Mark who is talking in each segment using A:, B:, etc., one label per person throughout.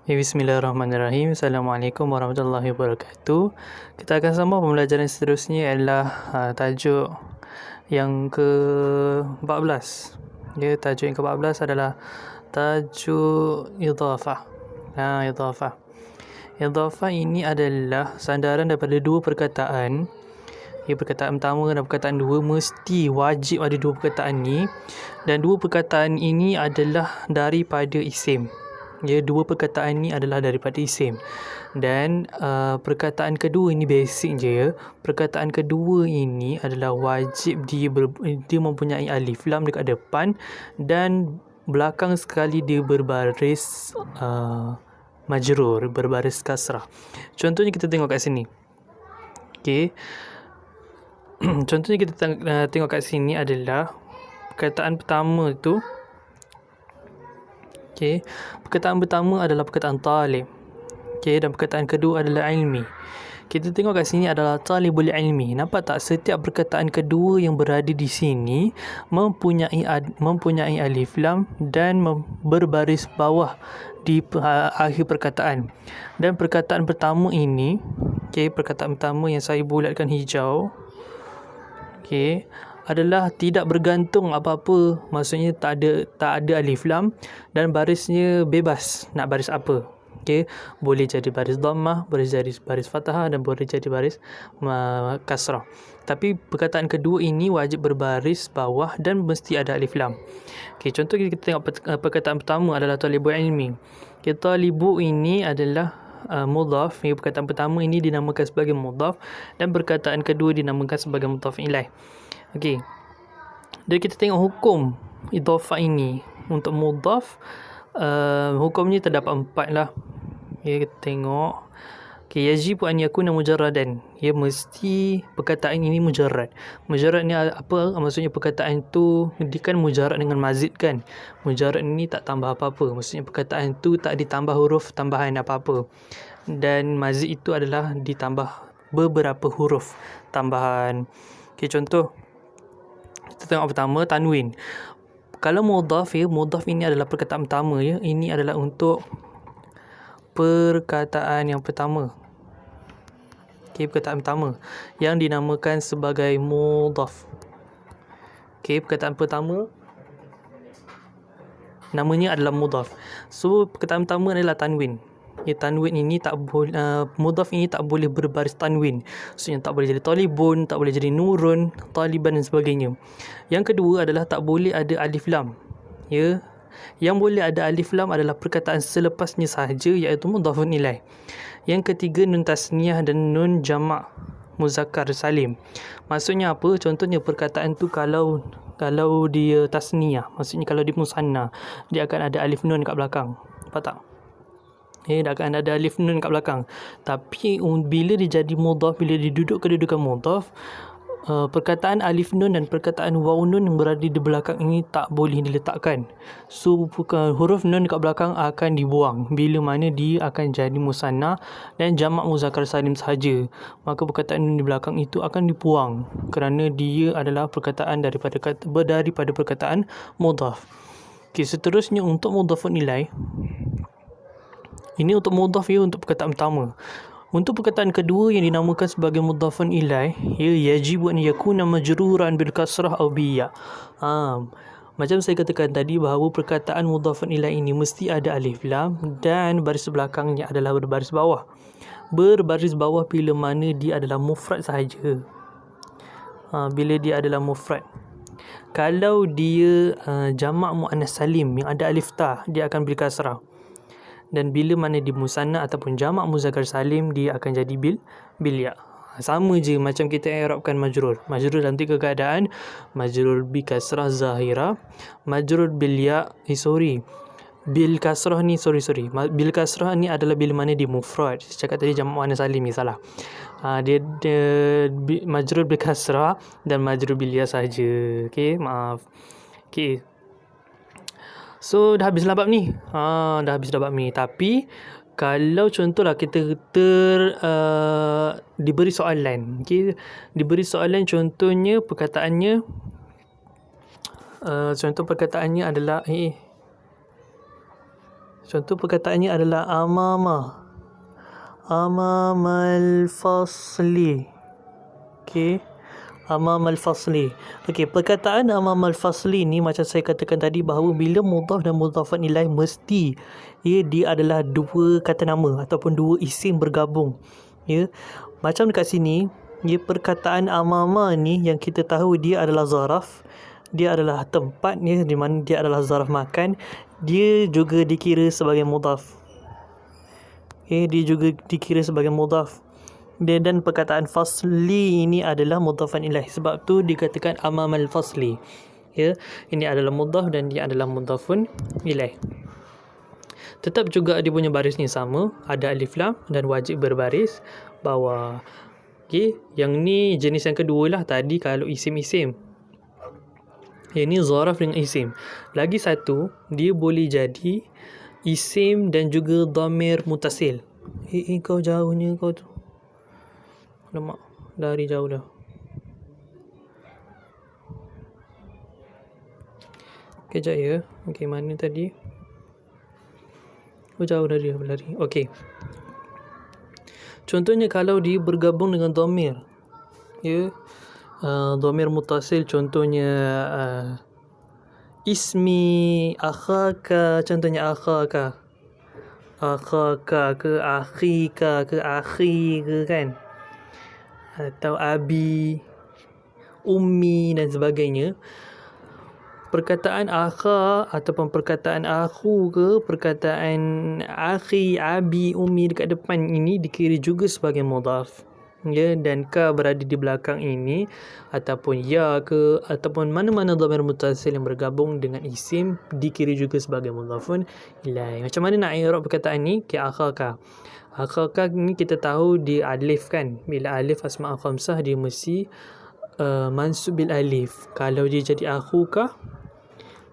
A: Bismillahirrahmanirrahim. Assalamualaikum warahmatullahi wabarakatuh. Kita akan sambung pembelajaran seterusnya adalah tajuk yang ke-14. Tajuk yang ke-14 adalah tajuk idhafah. Idhafah. Idhafah ini adalah sandaran daripada dua perkataan. Perkataan pertama dan perkataan dua mesti wajib ada dua perkataan ni, dan dua perkataan ini adalah daripada isim. Dua perkataan ni adalah daripada isim. Dan perkataan kedua ini basic je. Perkataan kedua ini adalah wajib dia mempunyai alif lam dekat depan, dan belakang sekali dia berbaris majrur, berbaris kasrah. Contohnya kita tengok kat sini. Contohnya kita tengok kat sini adalah perkataan pertama tu. Perkataan pertama adalah perkataan talib. Dan perkataan kedua adalah ilmi. Kita tengok kat sini adalah talibul ilmi. Nampak tak, setiap perkataan kedua yang berada di sini mempunyai alif lam dan berbaris bawah di akhir perkataan. Dan perkataan pertama ini, perkataan pertama yang saya bulatkan hijau, adalah tidak bergantung apa-apa, maksudnya tak ada alif lam dan barisnya bebas nak baris apa. Boleh jadi baris dhammah, boleh jadi baris fathah, dan boleh jadi baris kasrah. Tapi perkataan kedua ini wajib berbaris bawah dan mesti ada alif lam. Contoh kita tengok perkataan pertama adalah talibul ilmi. Talibu ini adalah mudhaf. Perkataan pertama ini dinamakan sebagai mudhaf, dan perkataan kedua dinamakan sebagai mudhaf ilaih. Dan kita tengok hukum idhafah ini. Untuk mudhaf, hukumnya terdapat 4 lah. Kita tengok. Yajibu an yakuna mujarradan. Mesti perkataan ini mujarrad. Mujarrad ni apa? Maksudnya perkataan tu dia kan mujarrad dengan mazid kan. Mujarrad ni tak tambah apa-apa. Maksudnya perkataan tu tak ditambah huruf tambahan apa-apa. Dan mazid itu adalah ditambah beberapa huruf tambahan. Contoh kita tengok pertama, tanwin. Kalau mudhaf, mudhaf ini adalah perkataan pertama. Ini adalah untuk perkataan yang pertama. Perkataan pertama yang dinamakan sebagai mudhaf. Perkataan pertama namanya adalah mudhaf. So perkataan pertama adalah tanwin. Tanwin ini tak boleh, mudhaf ini tak boleh berbaris tanwin. Maksudnya tak boleh jadi talibun, tak boleh jadi nurun, taliban dan sebagainya. Yang kedua adalah tak boleh ada alif lam. Yang boleh ada alif lam adalah perkataan selepasnya sahaja, iaitu mudhafun ilaih. Yang ketiga, nun tasniyah dan nun jamak muzakkar salim. Maksudnya apa? Contohnya perkataan tu kalau dia tasniyah, maksudnya kalau dia musanna, dia akan ada alif nun kat belakang. Nampak tak? Dah akan ada alif nun kat belakang. Tapi bila dia jadi mudhaf, bila dia duduk kedudukan mudhaf, perkataan alif nun dan perkataan waw nun yang berada di belakang ini tak boleh diletakkan. So huruf nun kat belakang akan dibuang bila mana dia akan jadi musanna dan jamak muzakkar salim sahaja. Maka perkataan nun di belakang itu akan dibuang kerana dia adalah perkataan daripada perkataan mudhaf. Seterusnya untuk mudhafun ilaih. Ini untuk mudhaf, untuk perkataan pertama. Untuk perkataan kedua yang dinamakan sebagai mudhafun ilaih, yajibu an yakuna majruran bil kasrah aw bi ya. Macam saya katakan tadi bahawa perkataan mudhafun ilaih ini mesti ada alif lam dan baris belakangnya adalah berbaris bawah. Berbaris bawah bila mana dia adalah mufrad sahaja. Bila dia adalah mufrad. Kalau dia jamak muannas salim yang ada alif ta, dia akan beri kasrah. Dan bila mana di musanna ataupun jamak muzakkar salim, dia akan jadi bil ya. Sama je macam kita i'rabkan majrur. Majrur dalam 3 keadaan. Majrur bi kasrah zahira, majrur bil ya, bil kasrah ni bil kasrah ni adalah bila mana di mufrad. Saya cakap tadi jamak muannas salim ni salah. Dia majrur bil kasrah dan majrur bil ya saja. Maaf. So dah habis bab ni. Dah habis bab ni. Tapi kalau contohlah kita diberi soalan. Diberi soalan, contohnya perkataannya contoh perkataannya adalah Contoh perkataannya adalah amama. Amamal fasli. Okey. Amamal fasli. Okey, perkataan amamal fasli ni macam saya katakan tadi bahawa bila mudhaf dan mudhafan ilaih mesti dia adalah dua kata nama ataupun dua isim bergabung. Ya. Macam dekat sini, perkataan amama ni yang kita tahu dia adalah zaraf. Dia adalah tempat ni di mana dia adalah zaraf makan. Dia juga dikira sebagai mudhaf. Dia juga dikira sebagai mudhaf. Dan perkataan fasli ini adalah mudhafan ilaih. Sebab tu dikatakan amamal fasli. Ini adalah mudhaf dan dia adalah mudhafun ilaih. Tetap juga dia punya baris ni sama, ada alif lam dan wajib berbaris bawah. Yang ni jenis yang kedua lah tadi kalau isim-isim. Yang ni zaraf dengan isim. Lagi satu, dia boleh jadi isim dan juga dhamir mutasil. Kau jauhnya kau tu. Lemak, lari jauh dah. Kejap ya. Okey, mana tadi? Jauh dah dia berlari. Okey. Contohnya kalau dia bergabung dengan dhamir. Dhamir mutasil contohnya ismi akhaka, contohnya akhaka. Akhaka ke akhika ke akhi ke kan, atau abi, ummi dan sebagainya. Perkataan akha ataupun perkataan akhu ke perkataan akhi, abi, ummi dekat depan ini dikira juga sebagai mudhaf. Dan ka berada di belakang ini ataupun ya ke ataupun mana-mana dhamir mutasil yang bergabung dengan isim dikira juga sebagai mudhafun ilaih. Macam mana nak i'rab perkataan ni? Akhaka. Akhaka ni kita tahu dia alif kan. Bila alif asma' khamsah dia mesti mansub bil alif. Kalau dia jadi akhuka,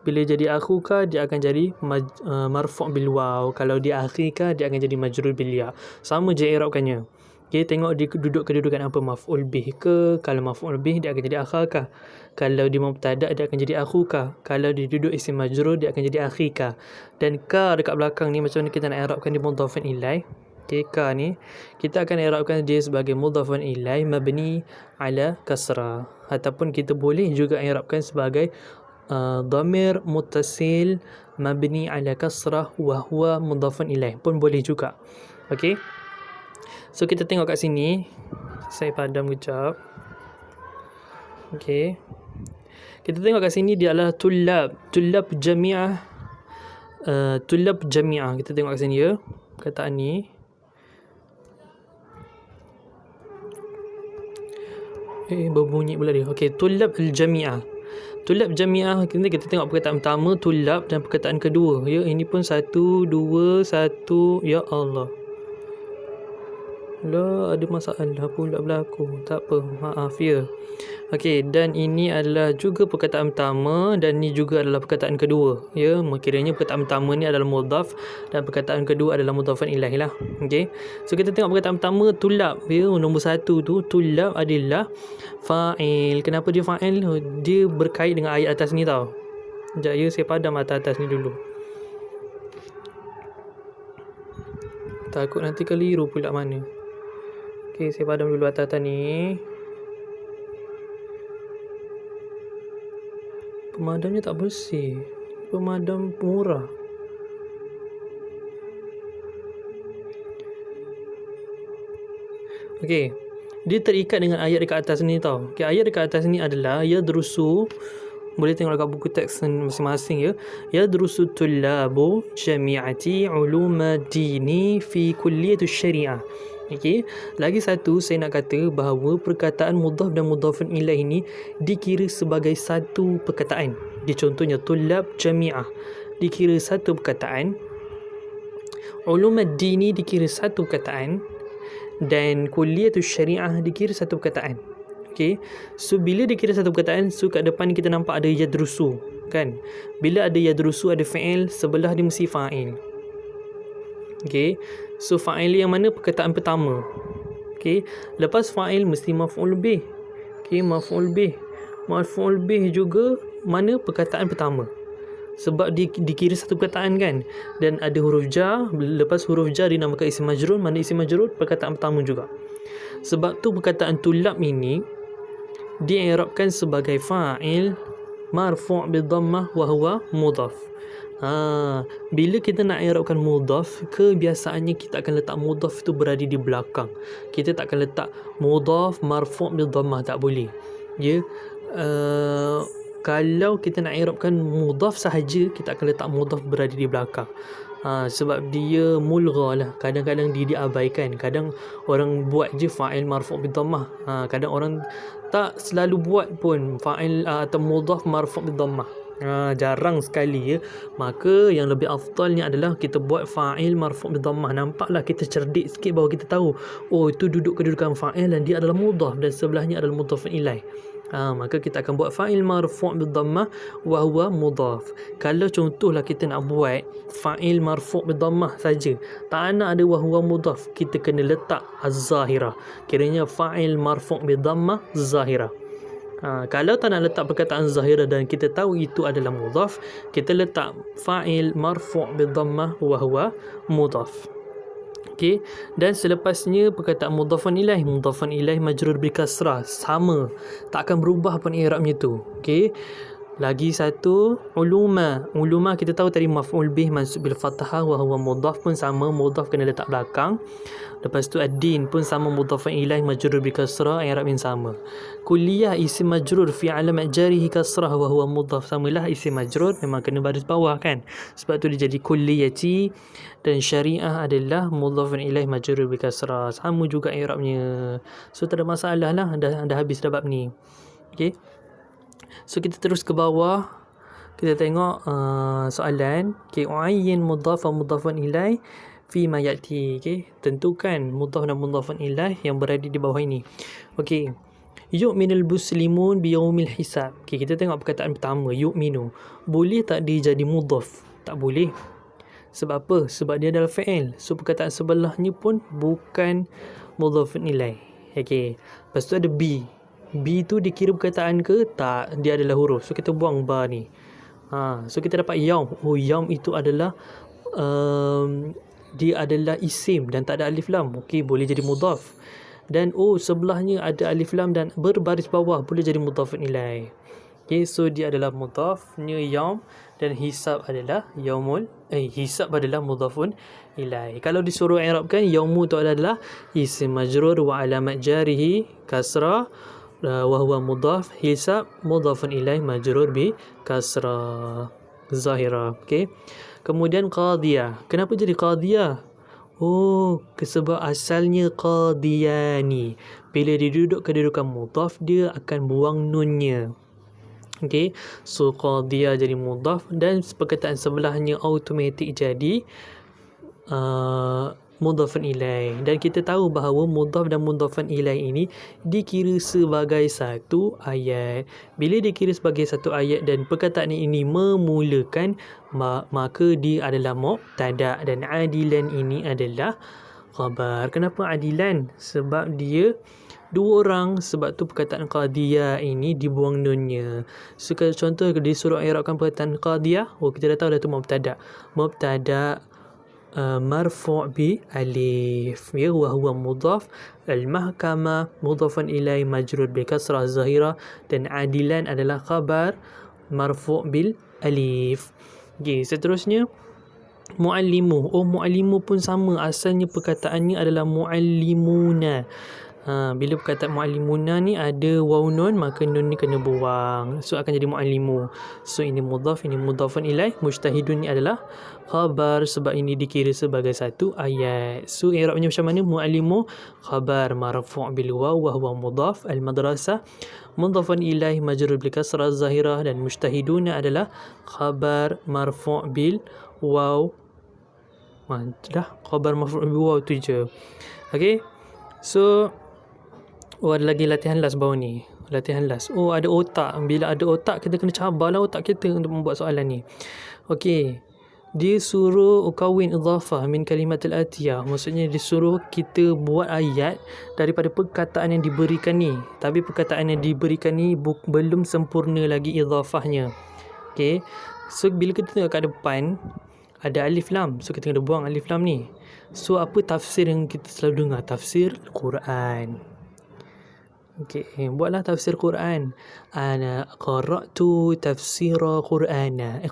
A: bila jadi akhuka dia akan jadi marfu' bil waw. Kalau dia akhika dia akan jadi majrur bil ya. Sama je i'rabkannya. Tengok dia duduk kedudukan apa, maf'ul bih ke. Kalau maf'ul bih dia akan jadi akhaka. Kalau dia mubtada dia akan jadi akhuka. Kalau dia duduk isim majrur dia akan jadi akhika. Dan ka dekat belakang ni macam mana kita nak i'rabkan dia mudhafun ilaih? Ka ni kita akan i'rabkan dia sebagai mudhafun ilaih mabni ala kasrah, ataupun kita boleh juga i'rabkan sebagai dhamir muttasil mabni ala kasrah wa huwa mudhafun ilaih pun boleh juga. Okey. So kita tengok kat sini. Saya padam kejap. Okey. Kita tengok kat sini dia adalah tulab. Tulab jami'ah. Tulab jami'ah. Kita tengok kat sini ya. Perkataan ni. Berbunyi pula dia. Okey, tulab al-jami'ah. Tulab jami'ah, kita tengok perkataan pertama tulab dan perkataan kedua. Ya, ini pun 1 2 1. Ya Allah. Lah, ada masalah pula berlaku. Tak apa, maaf ya. Okey, dan ini adalah juga perkataan pertama dan ini juga adalah perkataan kedua. Ya, kiranya perkataan pertama ni adalah mudhaf dan perkataan kedua adalah mudhafan ilaih lah. Okey. So kita tengok perkataan pertama tulab. Ya, nombor 1 tu tulab adalah fa'il. Kenapa dia fa'il? Dia berkait dengan ayat atas ni tau. Sekejap ya, saya padam atas ni dulu. Takut nanti keliru pula mana. Okey, saya padam dulu atas ni. Pemadamnya tak bersih. Pemadam murah. Okey. Dia terikat dengan ayat dekat atas ni tau. Okey, ayat dekat atas ni adalah yadrusu. Boleh tengok dekat buku teks masing-masing ya. Yadrusu tullabu jami'ati ulumadini fi kulliyatus syariah. Okey, lagi satu saya nak kata bahawa perkataan mudhaf dan mudhafun ilaih ini dikira sebagai satu perkataan. Dia contohnya tulab jami'ah dikira satu perkataan, ulumuddini dikira satu perkataan, dan kulliyatus syariah dikira satu perkataan. Okey, so bila dikira satu perkataan, so kat depan kita nampak ada yadrusu kan. Bila ada yadrusu ada fi'il, sebelah dia mesti fa'il. Okey, so fa'il yang mana? Perkataan pertama. Okey, lepas fa'il mesti maf'ul bih. Okey, maf'ul bih. Maf'ul bih juga mana? Perkataan pertama. sebab dikira satu perkataan kan, dan ada huruf jar. Lepas huruf jar dinamakan isim majrur. Mana isim majrur? Perkataan pertama juga. Sebab tu perkataan tulab ini di'irabkan sebagai fa'il marfu' bidhammah wa huwa mudhaf. Bila kita nak i'rabkan mudhaf, kebiasaannya kita akan letak mudhaf itu berada di belakang. Kita tak akan letak mudhaf marfu' bidhammah, tak boleh. Ya. Kalau kita nak i'rabkan mudhaf sahaja, kita akan letak mudhaf berada di belakang. Sebab dia mulgha lah. Kadang-kadang dia diabaikan. Kadang orang buat je fa'il marfu' bidhammah. Kadang orang tak selalu buat pun fa'il atau mudhaf marfu' bidhammah. Jarang sekali ya. Maka yang lebih afdalnya adalah kita buat fa'il marfu' bidhammah. Nampaklah kita cerdik sikit bahawa kita tahu, oh itu duduk kedudukan fa'il dan dia adalah mudhaf dan sebelahnya adalah mudhafun ilaih. Maka kita akan buat fa'il marfu' bidhammah wa huwa mudhaf. Kalau contohlah kita nak buat fa'il marfu' bidhammah saja, tak nak ada wa huwa mudhaf, kita kena letak az-zahirah. Kiranya fa'il marfu' bidhammah zahirah. Kalau tak nak letak perkataan zahirah dan kita tahu itu adalah mudhaf, kita letak fa'il marfu' bidhammah wa huwa mudhaf. Okey, dan selepasnya perkataan mudhafun ilaih majrur bi kasrah, sama, tak akan berubah pun i'rabnya tu. Okey, lagi satu uluma kita tahu tadi maf'ul bih mansub bil fathah wa huwa mudhaf pun sama, mudhaf kena letak belakang. Lepas tu ad-din pun sama, mudhafun ilaih majrur bi kasrah, i'rab yang sama. Kulliyah isim majrur fi alamat jarihi kasrah wa huwa mudhaf, samalah isim majrur memang kena baris bawah kan, sebab tu dia jadi kulliyati. Dan syariah adalah mudhafun ilaih majrur bi kasrah, sama juga i'rabnya. So tak ada masalah lah, dah habis dah bab ni. Okey, so kita terus ke bawah, kita tengok soalan. Okey, uayyin mudhaf wa mudhafun ilaih fi ma yati. Okey, tentukan mudhaf dan mudhafun ilaih yang berada di bawah ini. Okey, yu'minul muslimun bi yaumil hisab. Okey, kita tengok perkataan pertama, yu'minu. Boleh tak dia jadi mudhaf? Tak boleh. Sebab apa? Sebab dia adalah fa'il. So perkataan sebelahnya pun bukan mudhafun ilaih. Okey, lepas tu ada B. B tu dikira perkataan ke? Tak, dia adalah huruf. So kita buang ba ni. So kita dapat yaum. Oh, yaum itu adalah dia adalah isim dan tak ada alif lam. Okey, boleh jadi mudhaf. Dan sebelahnya ada alif lam dan berbaris bawah, boleh jadi mudhafun ilaih. Okey, so dia adalah mudhafnya yaum dan hisab adalah hisab adalah mudhafun ilaih. Kalau disuruh i'rabkan, yaumu tu adalah isim majrur wa alamat jarihi kasrah wa huwa mudhaf, hisab mudhafun ilaih majrur bi kasrah zahirah. Okey, kemudian qadiyah. Kenapa jadi qadiyah? Sebab asalnya qadiyani. Bila dia duduk kedudukan mudhaf, dia akan buang nunnya. Okey, so qadiyah jadi mudhaf dan perkataan sebelahnya automatik jadi mudhafun ilaih. Dan kita tahu bahawa mudhaf dan mudhafun ilaih ini dikira sebagai satu ayat. Bila dikira sebagai satu ayat dan perkataan ini memulakan, maka dia adalah mubtada dan adilan ini adalah khabar. Kenapa adilan? Sebab dia dua orang, sebab tu perkataan qadiyah ini dibuang nunnya. So contoh disuruh i'rabkan perkataan qadiyah, kita dah tahu dah tu mubtada marfu' bi alif, ya, wa huwa mudhaf. Al-mahkamah mudhafun ilaih majrur bi kasrah zahirah, dan adilan adalah khabar marfu' bil alif. Okey, seterusnya muallimu. Muallimu pun sama, asalnya perkataannya adalah muallimuna. Bila perkataan muallimuna ni ada waw nun, maka nun ni kena buang, so akan jadi muallimu. So ini mudhaf, ini mudhafun ilaih. Mujtahidun ni adalah khabar sebab ini dikira sebagai satu ayat. So i'rabnya macam mana? Muallimu khabar marfu' bil waw wa huwa mudhaf. Al madrasah mudhafun ilaih majrur bil kasrah zahirah, dan mujtahidun adalah khabar marfu' bil waw. Dah khabar marfu' bil waw tu je. Okey, so ada lagi latihan last bawah ni. Latihan last. Ada otak. Bila ada otak, kita kena cabarlah otak kita untuk membuat soalan ni. Okey, dia suruh ukawin idhafah min kalimatil atiyah. Maksudnya dia suruh kita buat ayat daripada perkataan yang diberikan ni. Tapi perkataan yang diberikan ni belum sempurna lagi idhafahnya. Okey, So bila kita tengok kat depan ada alif lam, so kita kena buang alif lam ni. So apa tafsir yang kita selalu dengar? Tafsir Quran. Okey, buatlah tafsir Quran. Ana qara'tu tafsira Qur'ani.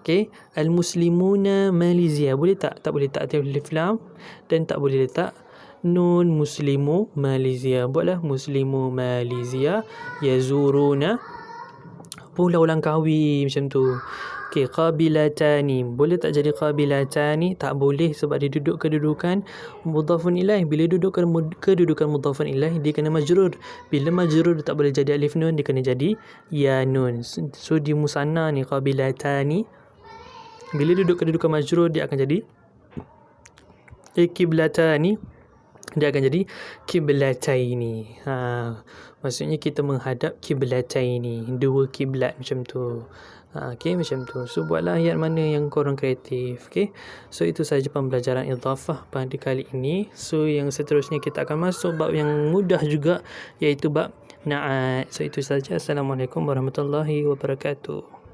A: Okey, al-muslimuna Malaysia. Boleh tak? Tak boleh tak alif lam dan tak boleh letak nun. Muslimu Malaysia. Buatlah muslimu Malaysia yazuruna. Pula ulang kawi macam tu. Okey, qabilatani. Boleh tak jadi qabilatani? Tak boleh sebab dia duduk kedudukan mudhafun ilaih. Bila duduk kedudukan mudhafun ilaih, dia kena majrur. Bila majrur, dia tak boleh jadi alif nun, dia kena jadi ya nun. So di musanna ni qabilatani. Bila duduk kedudukan majrur, dia akan jadi qiblatani. Dia akan jadi kiblataini. Maksudnya kita menghadap kiblataini, dua kiblat macam tu. Okey, macam tu. So buatlah ayat mana yang korang kreatif. Okey. So itu saja pembelajaran idhafah pada kali ini. So yang seterusnya kita akan masuk bab yang mudah juga, iaitu bab na'at. So itu saja. Assalamualaikum warahmatullahi wabarakatuh.